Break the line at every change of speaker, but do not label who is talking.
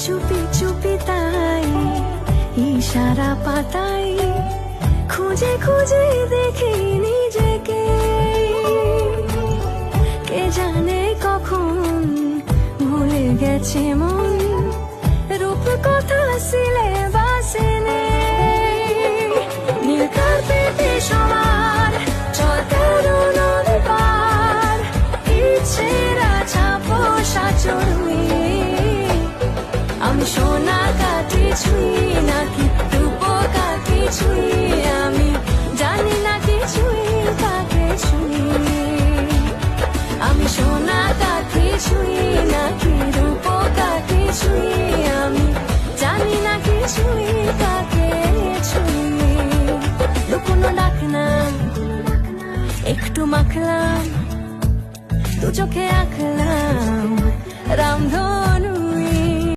চুপি চুপি তাই ইশারা পাতাই খুঁজে খুঁজে দেখি নিজেকে। কে জানে কখন ভুলে গেছে মন রূপ কথা সিলেবাসে নেই। নীল কার্পেটে সবার চলতে নদী পার ইচ্ছেরা ছাপোষা চড়ুই। আমি সোনা কাটি ছুঁই নাকি রূপ কাটি ছুঁই, আমি জানি না কিছুই কাকে ছুঁই। আমি সোনা কাটি ছুঁই নাকি রূপ কাটি ছুঁই, আমি জানি না কিছুই কাকে ছুঁই। লুকোনো ডাকলাম একটু মাখলাম দু চোখে আঁকলাম রামধনু।